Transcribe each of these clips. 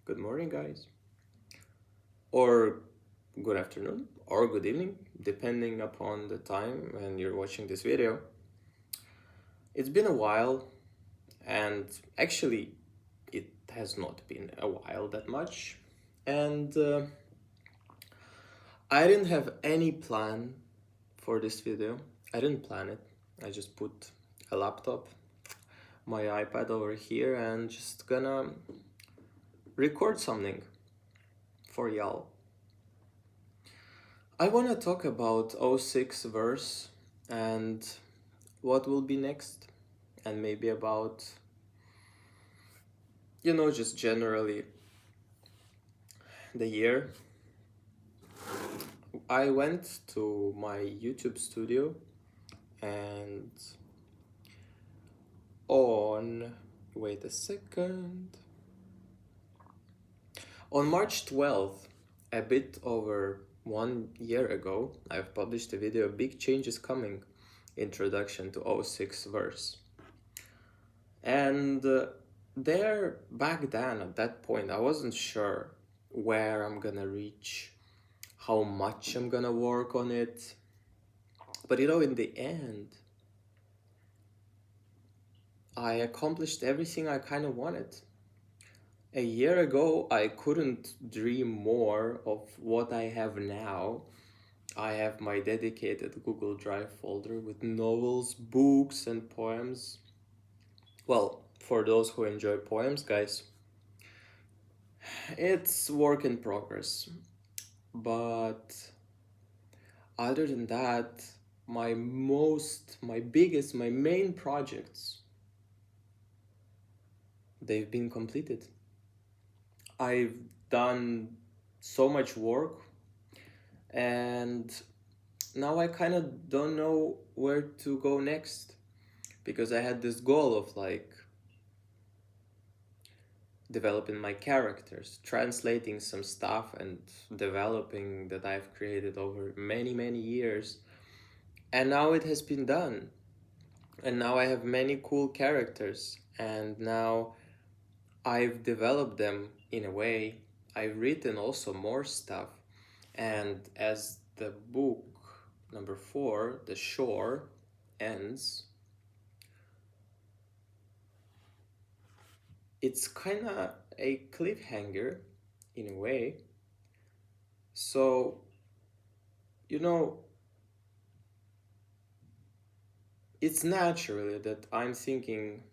Good morning, guys, or good afternoon, or good evening, depending upon the time when you're watching this video. It's been a while, and actually, it has not been a while that much, and I didn't have any plan for this video. I didn't plan it. I just put a laptop, my iPad over here, and just gonna record something for y'all. I want to talk about 06verse and what will be next, and maybe about, just generally the year. I went to my YouTube studio and wait a second, on March 12th, a bit over 1 year ago, I've published a video, Big Changes Coming, Introduction to 06verse. And there, back then, at that point, I wasn't sure where I'm gonna reach, how much I'm gonna work on it. But in the end, I accomplished everything I kind of wanted. A year ago, I couldn't dream more of what I have now. I have my dedicated Google Drive folder with novels, books, and poems. Well, for those who enjoy poems, guys, it's work in progress. But other than that, my main projects, they've been completed. I've done so much work, and now I kind of don't know where to go next, because I had this goal of developing my characters, translating some stuff and developing that I've created over many, many years. And now it has been done. And now I have many cool characters. And now I've developed them in a way. I've written also more stuff. And as the book number 4, The Shore, ends, it's kind of a cliffhanger in a way. So, it's naturally that I'm thinking,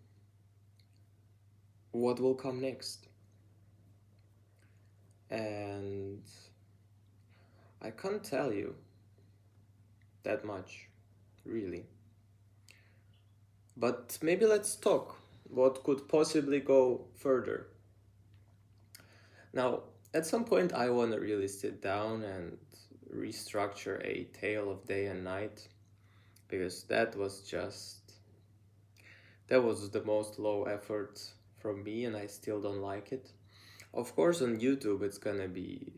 what will come next? And I can't tell you that much, really. But maybe let's talk what could possibly go further. Now, at some point, I want to really sit down and restructure a tale of day and night, because that was the most low effort from me, and I still don't like it. Of course, on YouTube, it's gonna be,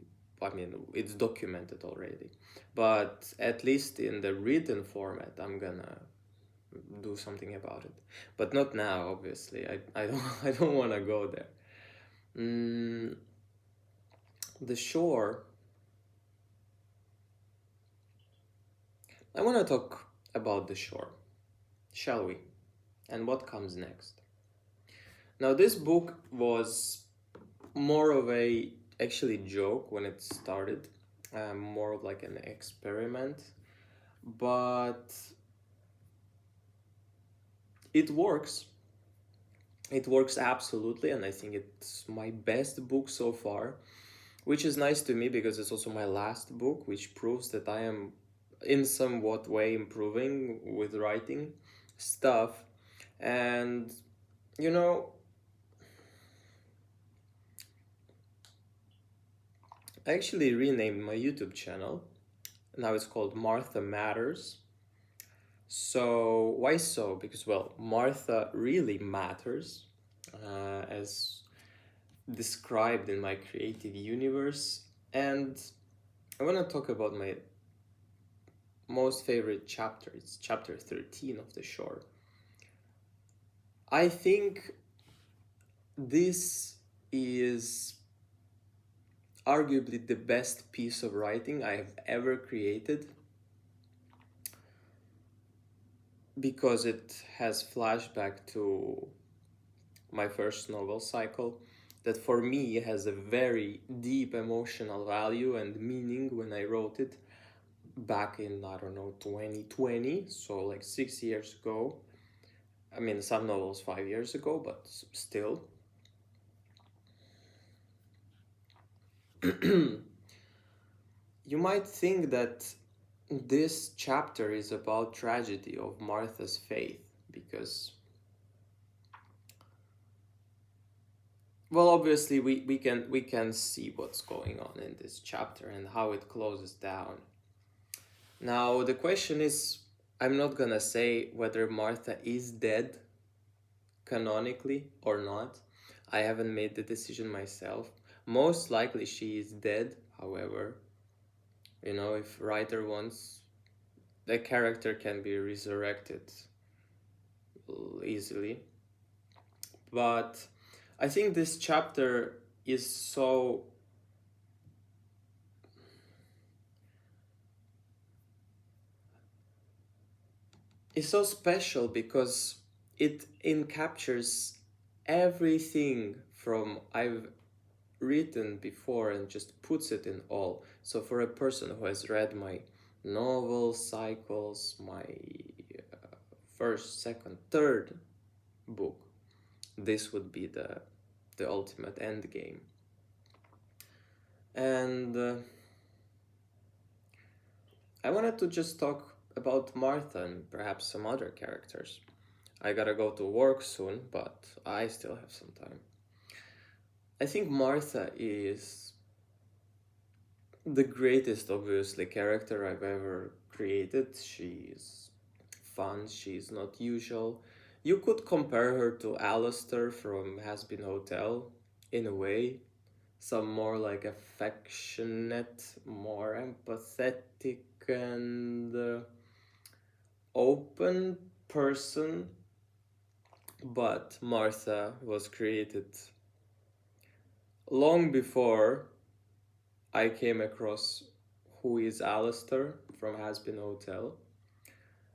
it's documented already, but at least in the written format, I'm gonna do something about it. But not now, obviously. I don't I don't want to go there. The Shore. I want to talk about The Shore, shall we? And what comes next? Now, this book was more of a actually joke when it started, more of like an experiment, but it works. It works absolutely, and I think it's my best book so far, which is nice to me because it's also my last book, which proves that I am in somewhat way improving with writing stuff. And you know, I actually renamed my YouTube channel. Now it's called Martha Matters. So, why so? Because, well, Martha really matters, as described in my creative universe. And I want to talk about my most favorite chapter. It's chapter 13 of The Shore. I think this is arguably the best piece of writing I have ever created, because it has flashback to my first novel cycle that for me has a very deep emotional value and meaning when I wrote it back in, I don't know, 2020, so like 6 years ago. I mean, some novels 5 years ago, but still. You might think that this chapter is about tragedy of Martha's faith because, well, obviously we can see what's going on in this chapter and how it closes down. Now the question is, I'm not gonna say whether Martha is dead canonically or not. I haven't made the decision myself. Most likely she is dead, however. If writer wants, the character can be resurrected easily. But I think this chapter is so special because it encaptures everything from I've written before and just puts it in all. So for a person who has read my novel cycles, my first, second, third book, this would be the ultimate end game. And I wanted to just talk about Martha and perhaps some other characters. I gotta go to work soon, but I still have some time. I think Martha is the greatest, obviously, character I've ever created. She's fun, she's not usual. You could compare her to Alistair from Has Been Hotel, in a way. Some more like affectionate, more empathetic and open person. But Martha was created long before I came across who is Alistair from Has Been Hotel.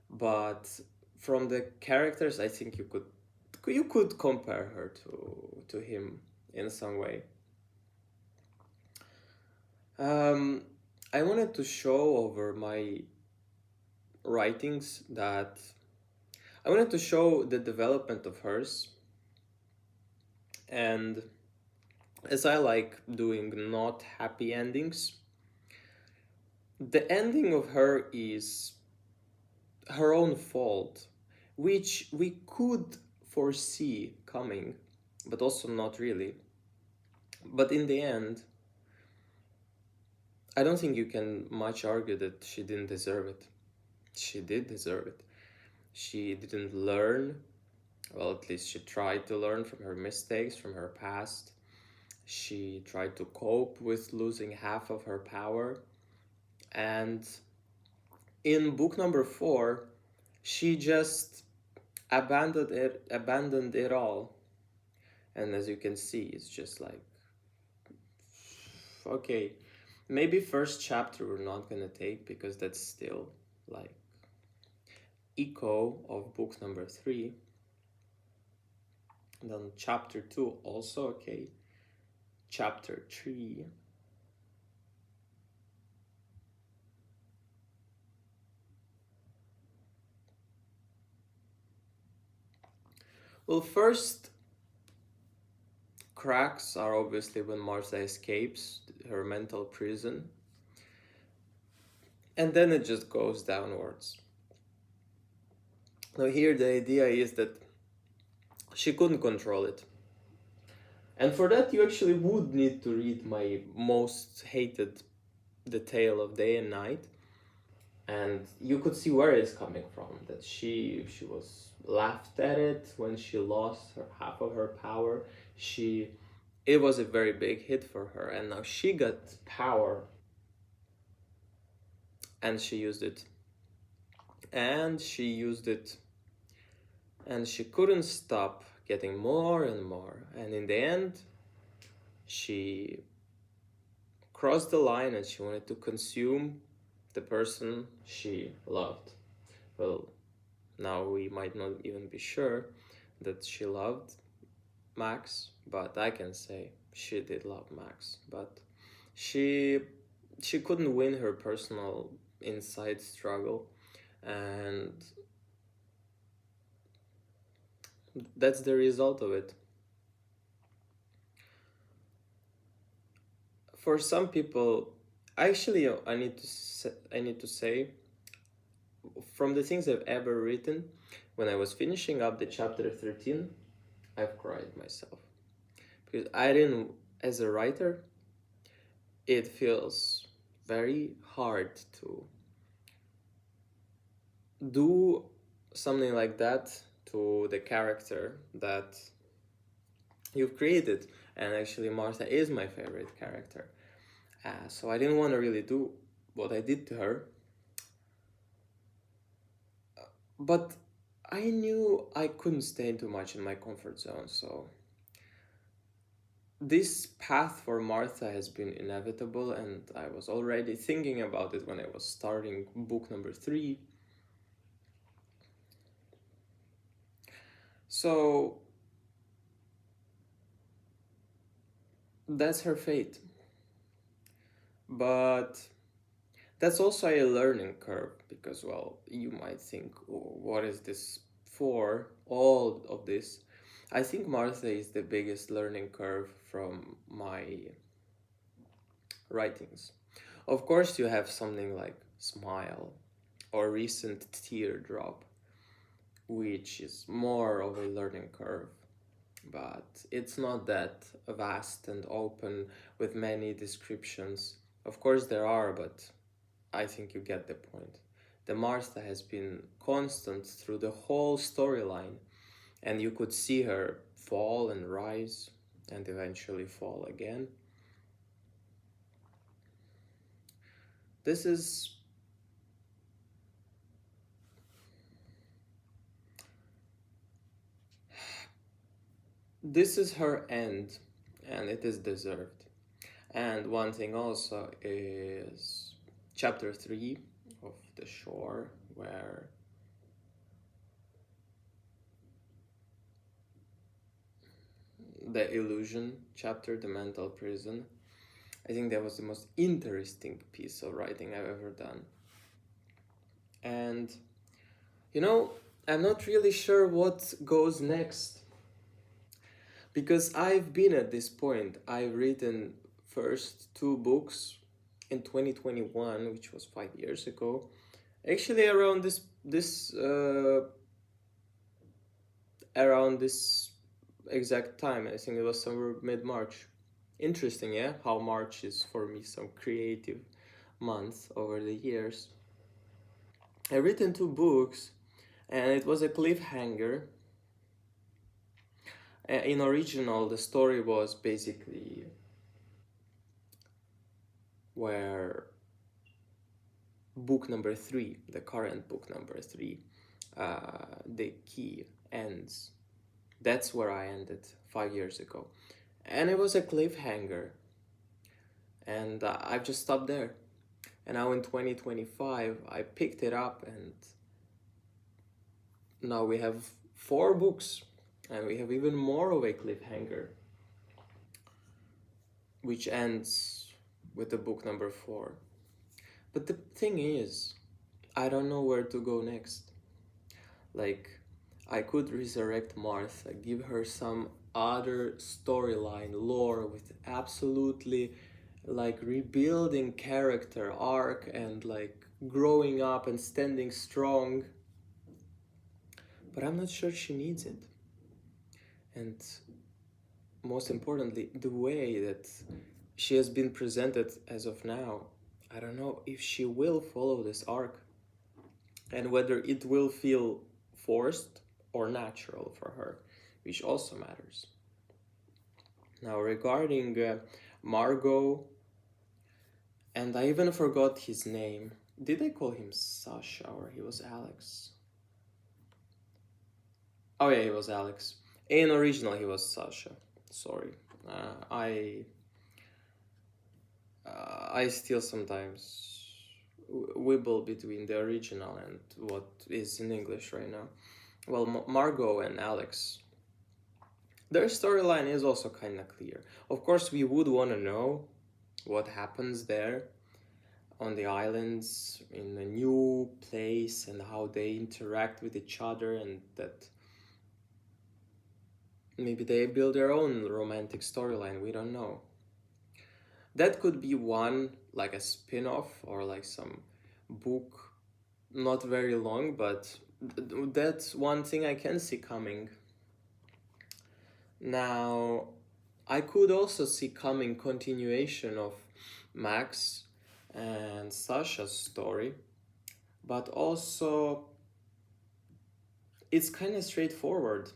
But from the characters, I think you could compare her to him in some way. I wanted to show over my writings that I wanted to show the development of hers, and as I like doing not happy endings, the ending of her is her own fault, which we could foresee coming, but also not really. But in the end, I don't think you can much argue that she didn't deserve it. She did deserve it. She didn't learn. Well, at least she tried to learn from her mistakes, from her past. She tried to cope with losing half of her power. And in book number 4, she just abandoned it all. And as you can see, it's just like, okay, maybe first chapter we're not gonna take because that's still like echo of book number 3. And then chapter 2 also okay. Chapter 3. Well, first cracks are obviously when Martha escapes her mental prison. And then it just goes downwards. Now here the idea is that she couldn't control it. And for that you actually would need to read my most hated, The Tale of Day and Night. And you could see where it's coming from, that she was laughed at it when she lost half of her power. It was a very big hit for her, and now she got power and she used it. And she used it and she couldn't stop getting more and more. And in the end, she crossed the line and she wanted to consume the person she loved. Well, now we might not even be sure that she loved Max, but I can say she did love Max. But she she couldn't win her personal inside struggle, and that's the result of it. For some people, actually, I need to say, from the things I've ever written, when I was finishing up the chapter 13, I've cried myself because I didn't, as a writer, it feels very hard to do something like that to the character that you've created. And actually, Martha is my favorite character. So I didn't want to really do what I did to her. But I knew I couldn't stay too much in my comfort zone. So this path for Martha has been inevitable, and I was already thinking about it when I was starting book number 3. So that's her fate. But that's also a learning curve because, well, you might think, oh, what is this for? All of this. I think Martha is the biggest learning curve from my writings. Of course, you have something like Smile or Recent Teardrop, which is more of a learning curve, but it's not that vast and open with many descriptions. Of course, there are, but I think you get the point. The Martha has been constant through the whole storyline, and you could see her fall and rise and eventually fall again. This is this is her end, and it is deserved. And one thing also is chapter 3 of The Shore, where the illusion chapter, the mental prison. I think that was the most interesting piece of writing I've ever done. And, you know, I'm not really sure what goes next. Because I've been at this point. I've written first 2 books in 2021, which was 5 years ago. Actually, around this exact time, I think it was somewhere mid-March. Interesting, yeah, how March is for me some creative month over the years. I've written 2 books, and it was a cliffhanger. In original, the story was basically where book number 3, the current book number 3, the key ends. That's where I ended 5 years ago. And it was a cliffhanger. And I've just stopped there. And now in 2025, I picked it up, and now we have 4 books. And we have even more of a cliffhanger, which ends with the book number 4. But the thing is, I don't know where to go next. Like, I could resurrect Martha, give her some other storyline, lore with absolutely like rebuilding character arc and like growing up and standing strong. But I'm not sure she needs it. And most importantly, the way that she has been presented as of now, I don't know if she will follow this arc and whether it will feel forced or natural for her, which also matters. Now, regarding Margot, and I even forgot his name. Did I call him Sasha or he was Alex? Oh yeah, he was Alex. In original, he was Sasha. Sorry, I still sometimes wibble between the original and what is in English right now. Well, Margot and Alex, their storyline is also kind of clear. Of course, we would want to know what happens there on the islands in a new place and how they interact with each other, and that maybe they build their own romantic storyline. We don't know. That could be one, like a spin-off or like some book, not very long, but that's one thing I can see coming. Now, I could also see coming continuation of Max and Sasha's story, but also it's kind of straightforward.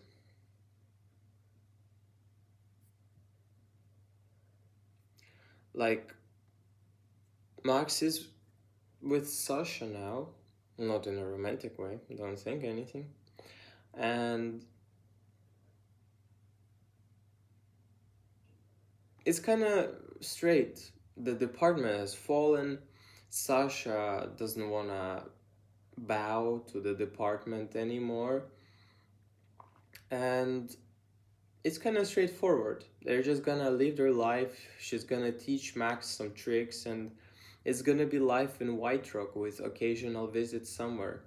Like, Max is with Sasha now, not in a romantic way, don't think anything. And it's kind of straight. The department has fallen. Sasha doesn't want to bow to the department anymore. And it's kind of straightforward. They're just gonna live their life. She's gonna teach Max some tricks, and it's gonna be life in White Rock with occasional visits somewhere.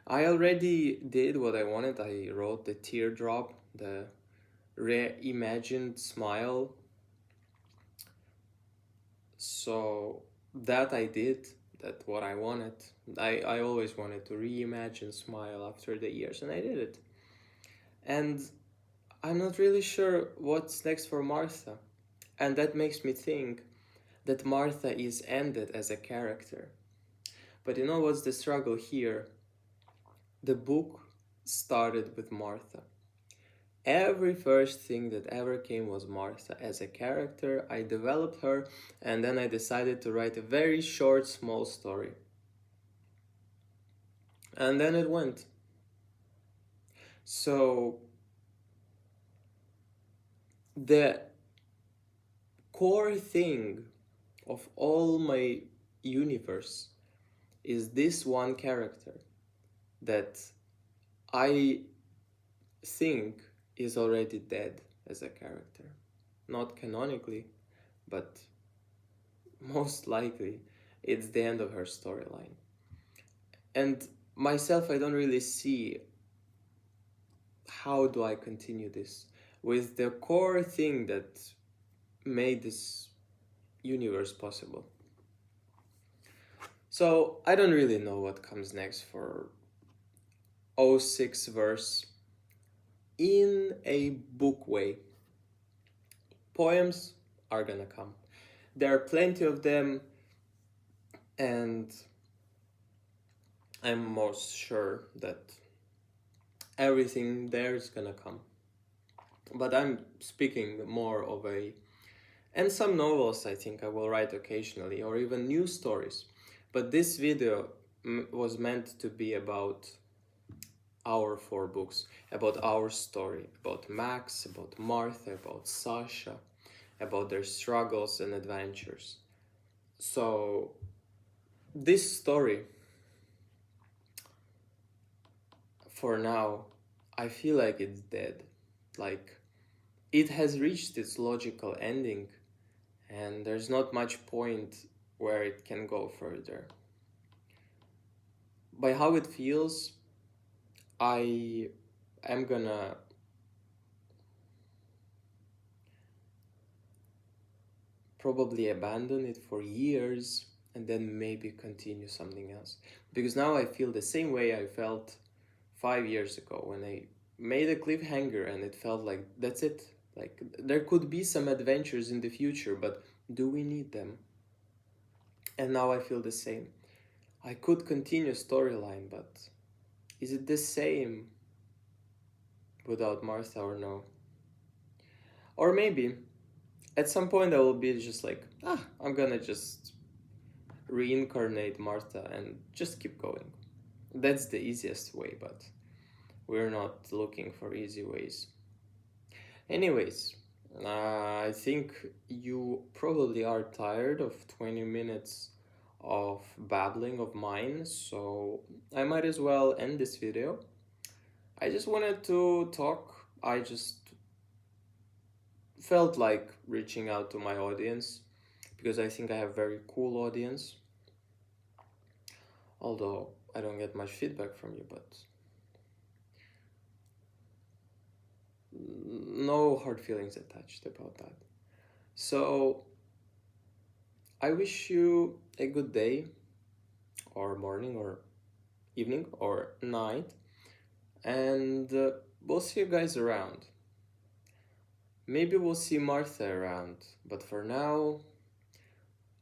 I already did what I wanted. I wrote the teardrop, the reimagined smile. So that I did, that what I wanted. I always wanted to reimagine smile after the years, and I did it. And I'm not really sure what's next for Martha. And that makes me think that Martha is ended as a character. But you know what's the struggle here? The book started with Martha. Every first thing that ever came was Martha as a character. I developed her, and then I decided to write a very short, small story. And then it went. So the core thing of all my universe is this one character that I think is already dead as a character. Not canonically, but most likely it's the end of her storyline. And myself, I don't really see how do I continue this with the core thing that made this universe possible. So I don't really know what comes next for 06verse in a book way. Poems are gonna come. There are plenty of them, and I'm most sure that everything there is gonna come. But I'm speaking more of a... And some novels I think I will write occasionally, or even news stories. But this video was meant to be about our 4 books, about our story, about Max, about Martha, about Sasha, about their struggles and adventures. So this story, for now, I feel like it's dead. Like, it has reached its logical ending, and there's not much point where it can go further. By how it feels, I am gonna probably abandon it for years and then maybe continue something else. Because now I feel the same way I felt 5 years ago when I made a cliffhanger and it felt like that's it. Like, there could be some adventures in the future, but do we need them? And now I feel the same. I could continue storyline, but is it the same without Martha or no? Or maybe at some point I will be just like, I'm gonna just reincarnate Martha and just keep going. That's the easiest way, but we're not looking for easy ways. Anyways, I think you probably are tired of 20 minutes of babbling of mine, so I might as well end this video. I just wanted to talk. I just felt like reaching out to my audience because I think I have very cool audience. Although I don't get much feedback from you, but no hard feelings attached about that. So I wish you a good day, or morning, or evening, or night, and we'll see you guys around. Maybe we'll see Martha around, but for now,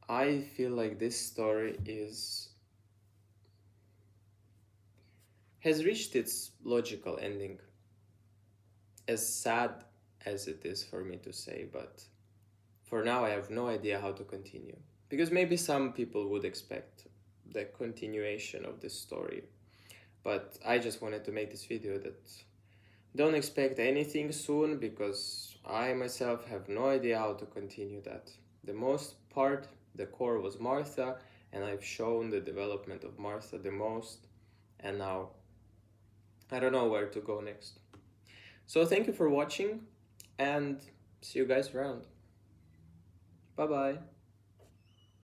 I feel like this story has reached its logical ending. As sad as it is for me to say, but for now I have no idea how to continue. Because maybe some people would expect the continuation of this story. But I just wanted to make this video that don't expect anything soon because I myself have no idea how to continue that. The most part, the core was Martha, and I've shown the development of Martha the most, and now I don't know where to go next. So thank you for watching, and see you guys around. Bye bye.